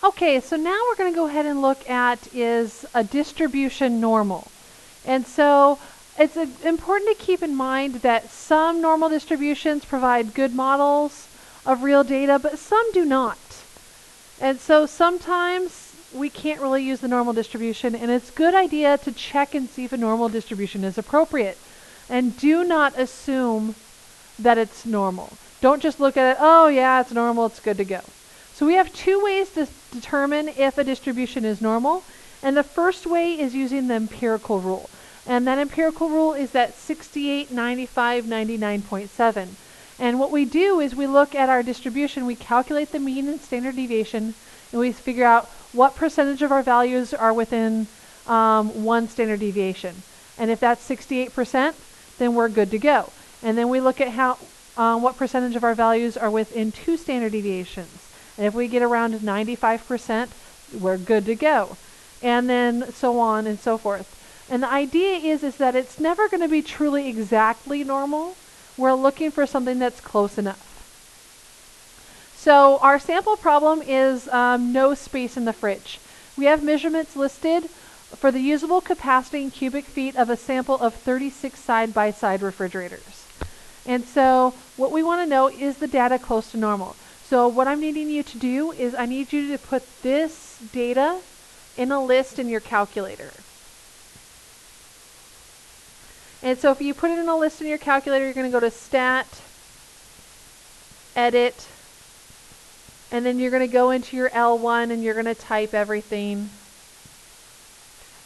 Okay, so now we're going to go ahead and look at is a distribution normal. And so it's important to keep in mind that some normal distributions provide good models of real data, but some do not. And so sometimes we can't really use the normal distribution, and it's a good idea to check and see if a normal distribution is appropriate. And do not assume that it's normal. Don't just look at it, oh yeah, it's normal, it's good to go. So we have two ways to determine if a distribution is normal. And the first way is using the empirical rule. And that empirical rule is that 68, 95, 99.7. And what we do is we look at our distribution, we calculate the mean and standard deviation, and we figure out what percentage of our values are within one standard deviation. And if that's 68%, then we're good to go. And then we look at how what percentage of our values are within two standard deviations. And if we get around 95%, we're good to go. And then so on and so forth. And the idea is that it's never going to be truly exactly normal. We're looking for something that's close enough. So our sample problem is no space in the fridge. We have measurements listed for the usable capacity in cubic feet of a sample of 36 side-by-side refrigerators. And so what we want to know is the data close to normal. So what I'm needing you to do is I need you to put this data in a list in your calculator. And so if you put it in a list in your calculator, you're going to go to Stat, Edit, and then you're going to go into your L1 and you're going to type everything.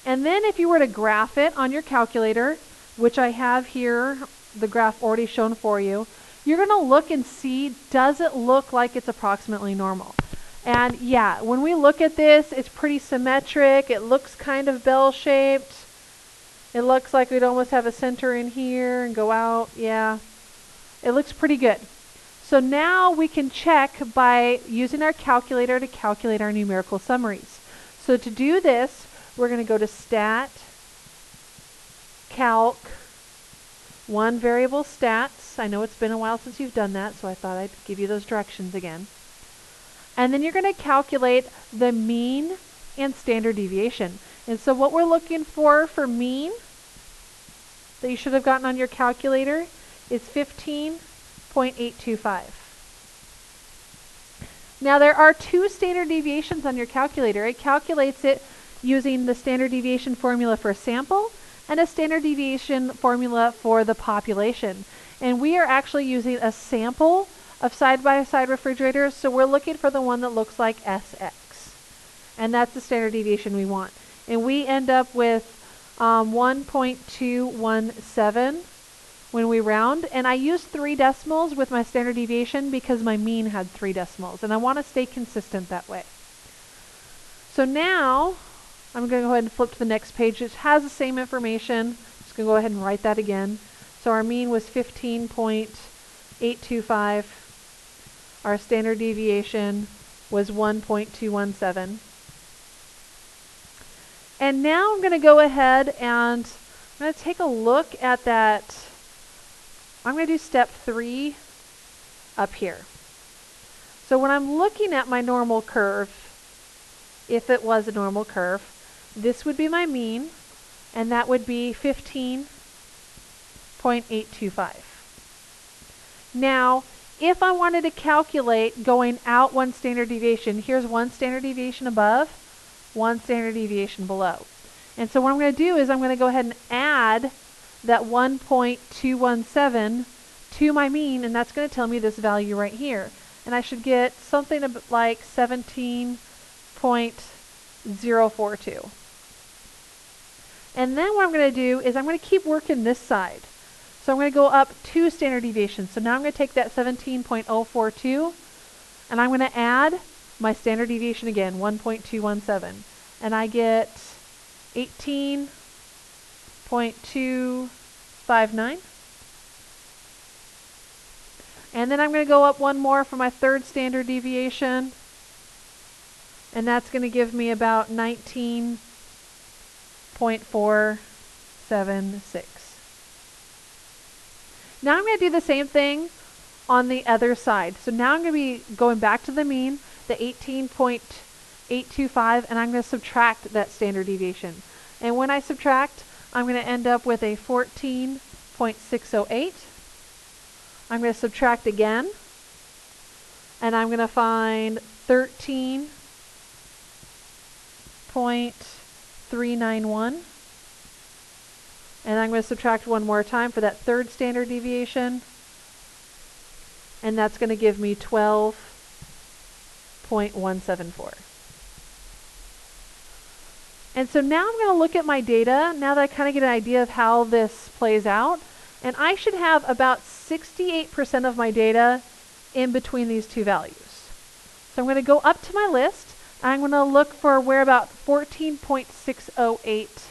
And then if you were to graph it on your calculator, which I have here, the graph already shown for you, you're going to look and see, does it look like it's approximately normal? And yeah, when we look at this, it's pretty symmetric. It looks kind of bell-shaped. It looks like we'd almost have a center in here and go out. Yeah, it looks pretty good. So now we can check by using our calculator to calculate our numerical summaries. So to do this, we're going to go to Stat, Calc, one variable stats. I know it's been a while since you've done that, so I thought I'd give you those directions again. And then you're going to calculate the mean and standard deviation. And so what we're looking for mean that you should have gotten on your calculator is 15.825. Now there are two standard deviations on your calculator. It calculates it using the standard deviation formula for a sample and a standard deviation formula for the population. And we are actually using a sample of side-by-side refrigerators, so we're looking for the one that looks like SX. And that's the standard deviation we want. And we end up with 1.217 when we round. And I use 3 decimals with my standard deviation because my mean had 3 decimals. And I want to stay consistent that way. So now I'm going to go ahead and flip to the next page. It has the same information. Just going to go ahead and write that again. So our mean was 15.825. Our standard deviation was 1.217. And now I'm going to go ahead and I'm going to take a look at that. I'm going to do step 3 up here. So when I'm looking at my normal curve, if it was a normal curve, this would be my mean, and that would be 15.825. Now, if I wanted to calculate going out one standard deviation, here's one standard deviation above, one standard deviation below. And so what I'm going to do is I'm going to go ahead and add that 1.217 to my mean, and that's going to tell me this value right here. And I should get something like 17.042. And then what I'm going to do is I'm going to keep working this side. So I'm going to go up 2 standard deviations. So now I'm going to take that 17.042 and I'm going to add my standard deviation again, 1.217. And I get 18.259. And then I'm going to go up one more for my 3rd standard deviation. And that's going to give me about 19.476. Now I'm going to do the same thing on the other side. So now I'm going to be going back to the mean, the 18.825, 825, and I'm going to subtract that standard deviation. And when I subtract, I'm going to end up with a 14.608. I'm going to subtract again, and I'm going to find 13.391. And I'm going to subtract one more time for that third standard deviation. And that's going to give me 12.174. And so now I'm going to look at my data, now that I kind of get an idea of how this plays out. And I should have about 68% of my data in between these two values. So I'm going to go up to my list. I'm going to look for where about 14.608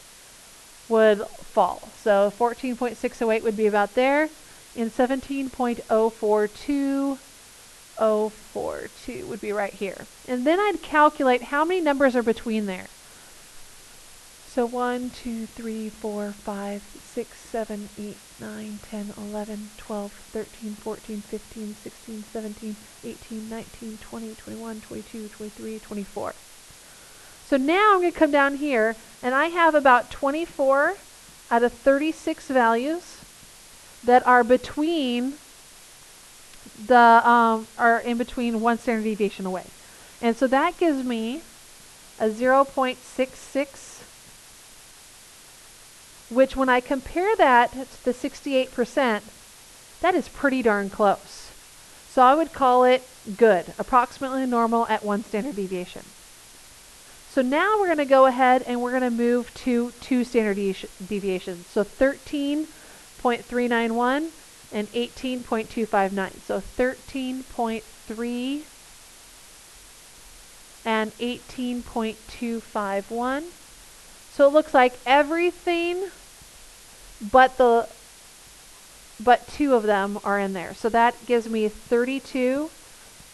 would fall. So 14.608 would be about there. In 17.042042 would be right here. And then I'd calculate how many numbers are between there. So 1, 2, 3, 4, 5, 6, 7, 8, 9, 10, 11, 12, 13, 14, 15, 16, 17, 18, 19, 20, 21, 22, 23, 24. So now I'm going to come down here, and I have about 24 out of 36 values that are between are in between one standard deviation away. And so that gives me a 0.66, which when I compare that to the 68%, that is pretty darn close. So I would call it good, approximately normal at one standard deviation. So now we're going to go ahead and we're going to move to two standard deviations. So 13.391 and 18.259. So 13.3 and 18.251. So it looks like everything but two of them are in there. So that gives me 32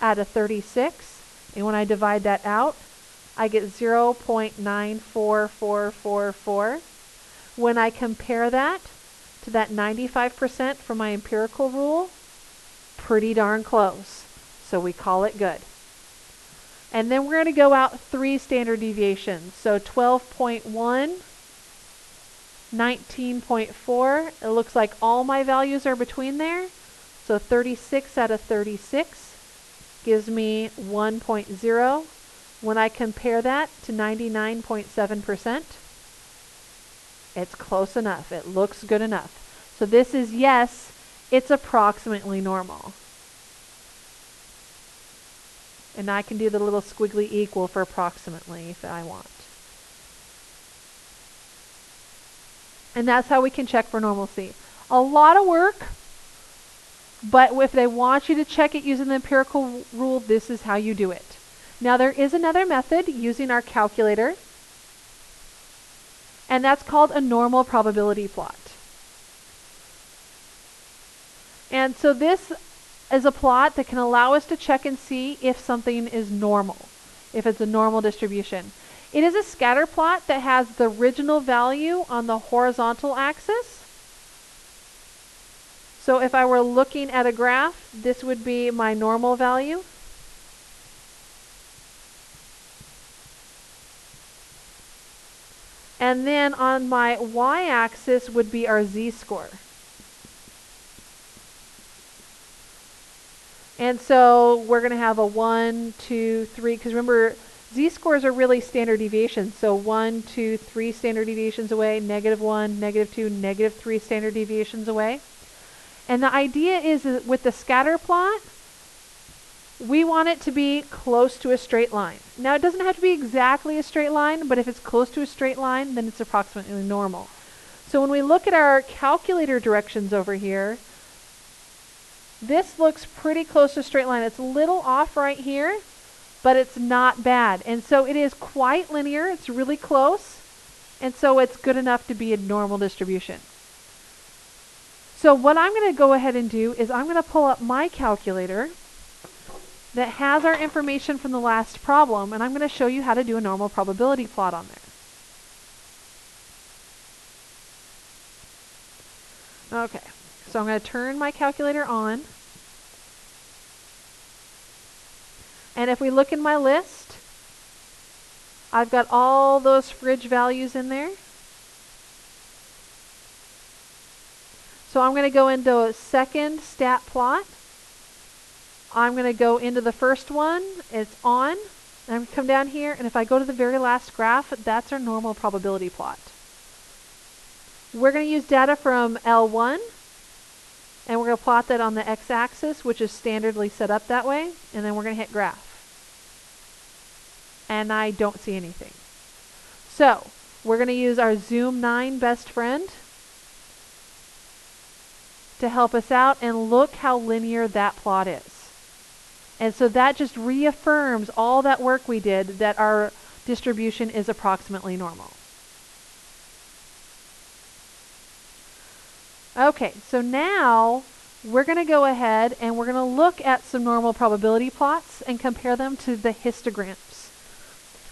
out of 36. And when I divide that out, I get 0.94444. When I compare that to that 95% from my empirical rule, pretty darn close. So we call it good. And then we're going to go out 3 standard deviations. So 12.1, 19.4. It looks like all my values are between there. So 36 out of 36 gives me 1.0. When I compare that to 99.7%, it's close enough. It looks good enough. So this is yes, it's approximately normal. And I can do the little squiggly equal for approximately if I want. And that's how we can check for normalcy. A lot of work, but if they want you to check it using the empirical rule, this is how you do it. Now there is another method using our calculator, and that's called a normal probability plot. And so this is a plot that can allow us to check and see if something is normal, if it's a normal distribution. It is a scatter plot that has the original value on the horizontal axis. So if I were looking at a graph, this would be my normal value. And then on my y-axis would be our z-score. And so we're going to have a 1, 2, 3, because remember, z-scores are really standard deviations. So 1, 2, 3 standard deviations away, -1, -2, -3 standard deviations away. And the idea is that with the scatter plot, we want it to be close to a straight line. Now it doesn't have to be exactly a straight line, but if it's close to a straight line, then it's approximately normal. So when we look at our calculator directions over here, this looks pretty close to a straight line. It's a little off right here, but it's not bad. And so it is quite linear. It's really close. And so it's good enough to be a normal distribution. So what I'm going to go ahead and do is I'm going to pull up my calculator that has our information from the last problem, and I'm going to show you how to do a normal probability plot on there. Okay, so I'm going to turn my calculator on. And if we look in my list, I've got all those fridge values in there. So I'm going to go into a second stat plot. I'm going to go into the first one. It's on. And I'm going to come down here, and if I go to the very last graph, that's our normal probability plot. We're going to use data from L1, and we're going to plot that on the x-axis, which is standardly set up that way, and then we're going to hit graph. And I don't see anything. So we're going to use our Zoom 9 best friend to help us out, and look how linear that plot is. And so that just reaffirms all that work we did, that our distribution is approximately normal. Okay, so now we're going to go ahead and we're going to look at some normal probability plots and compare them to the histograms.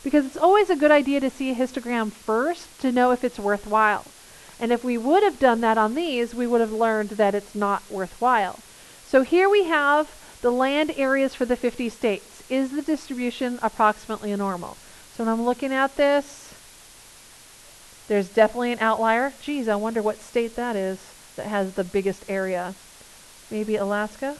Because it's always a good idea to see a histogram first to know if it's worthwhile. And if we would have done that on these, we would have learned that it's not worthwhile. So here we have the land areas for the 50 states. Is the distribution approximately normal? So when I'm looking at this, there's definitely an outlier. Geez, I wonder what state that is that has the biggest area. Maybe Alaska?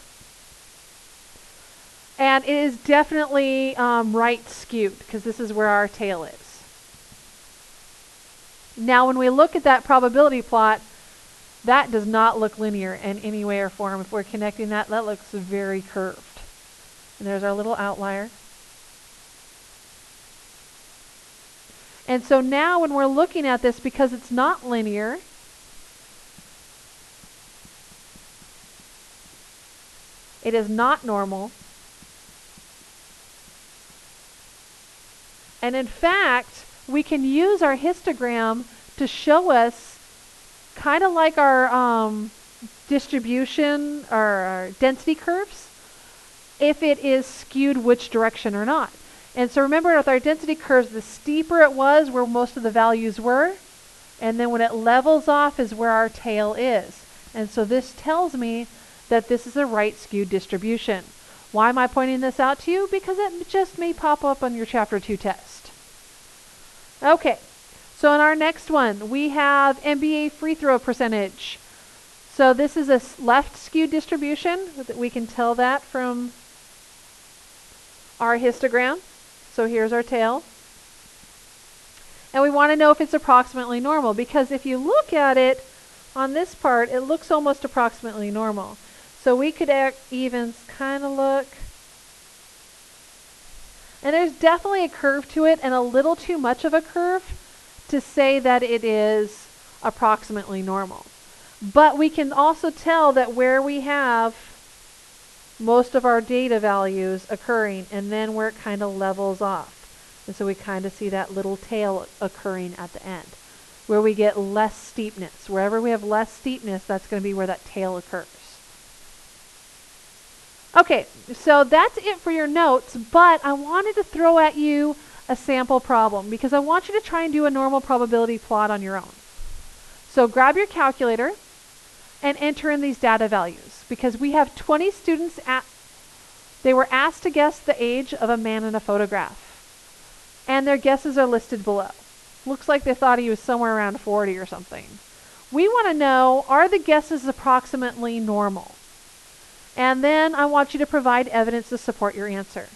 And it is definitely right skewed, because this is where our tail is. Now when we look at that probability plot, that does not look linear in any way or form. If we're connecting that, that looks very curved. And there's our little outlier. And so now when we're looking at this, because it's not linear, it is not normal. And in fact, we can use our histogram to show us, kind of like our distribution or our density curves, if it is skewed which direction or not. And so remember, with our density curves, the steeper it was where most of the values were, and then when it levels off is where our tail is. And so this tells me that this is a right skewed distribution. Why am I pointing this out to you? Because it just may pop up on your Chapter 2 test. Okay, so in our next one, we have NBA free throw percentage. So this is a left skewed distribution. We can tell that from our histogram. So here's our tail. And we want to know if it's approximately normal, because if you look at it on this part, it looks almost approximately normal. So we could even kind of look. And there's definitely a curve to it, and a little too much of a curve to say that it is approximately normal. But we can also tell that where we have most of our data values occurring, and then where it kind of levels off. And so we kind of see that little tail occurring at the end, where we get less steepness. Wherever we have less steepness, that's going to be where that tail occurs. Okay, so that's it for your notes, but I wanted to throw at you a sample problem, because I want you to try and do a normal probability plot on your own. So grab your calculator and enter in these data values, because we have 20 students they were asked to guess the age of a man in a photograph. And their guesses are listed below. Looks like they thought he was somewhere around 40 or something. We want to know, are the guesses approximately normal? And then I want you to provide evidence to support your answer.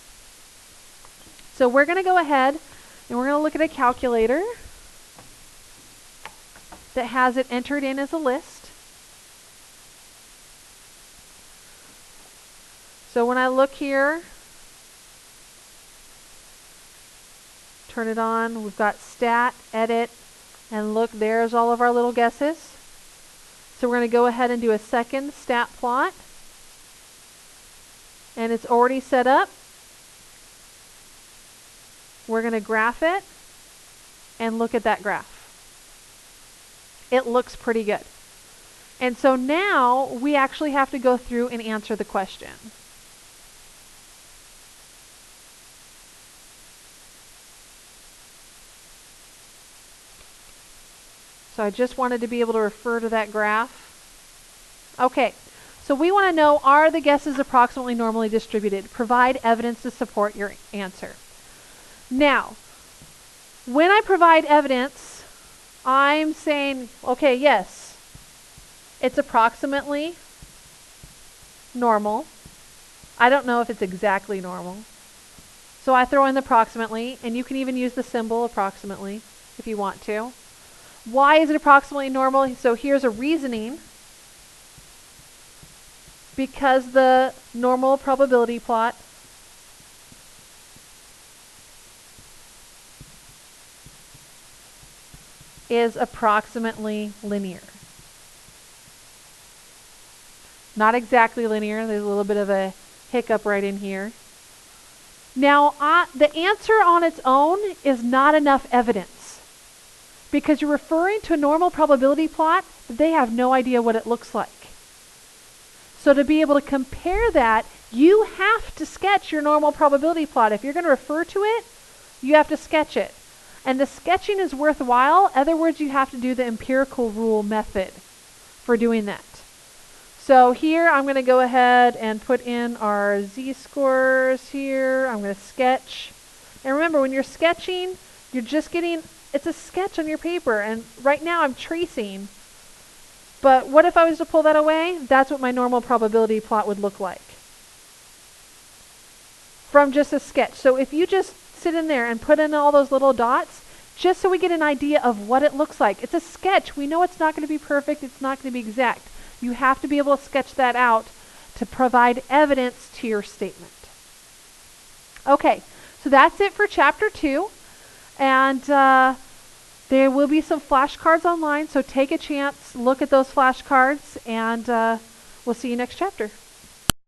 So we're going to go ahead and we're going to look at a calculator that has it entered in as a list. So when I look here, turn it on, we've got stat, edit, and look, there's all of our little guesses. So we're going to go ahead and do a second stat plot. And it's already set up. We're going to graph it and look at that graph. It looks pretty good. And so now we actually have to go through and answer the question. So I just wanted to be able to refer to that graph. Okay. So we want to know, are the guesses approximately normally distributed? Provide evidence to support your answer. Now, When I provide evidence, I'm saying, okay, yes, it's approximately normal. I don't know if it's exactly normal. So I throw in the approximately, and you can even use the symbol approximately if you want to. Why is it approximately normal? So here's a reasoning. Because the normal probability plot is approximately linear. Not exactly linear. There's a little bit of a hiccup right in here. Now, the answer on its own is not enough evidence because you're referring to a normal probability plot that they have no idea what it looks like. So to be able to compare that, you have to sketch your normal probability plot. If you're going to refer to it, you have to sketch it. And the sketching is worthwhile. In other words, you have to do the empirical rule method for doing that. So here I'm going to go ahead and put in our z-scores here. I'm going to sketch. And remember, when you're sketching, you're just getting, it's a sketch on your paper. And right now I'm tracing. But what if I was to pull that away? That's what my normal probability plot would look like from just a sketch. So if you just sit in there and put in all those little dots, just so we get an idea of what it looks like. It's a sketch. We know it's not going to be perfect. It's not going to be exact. You have to be able to sketch that out to provide evidence to your statement. Okay, so that's it for chapter 2. And there will be some flashcards online, so take a chance, look at those flashcards, and we'll see you next chapter.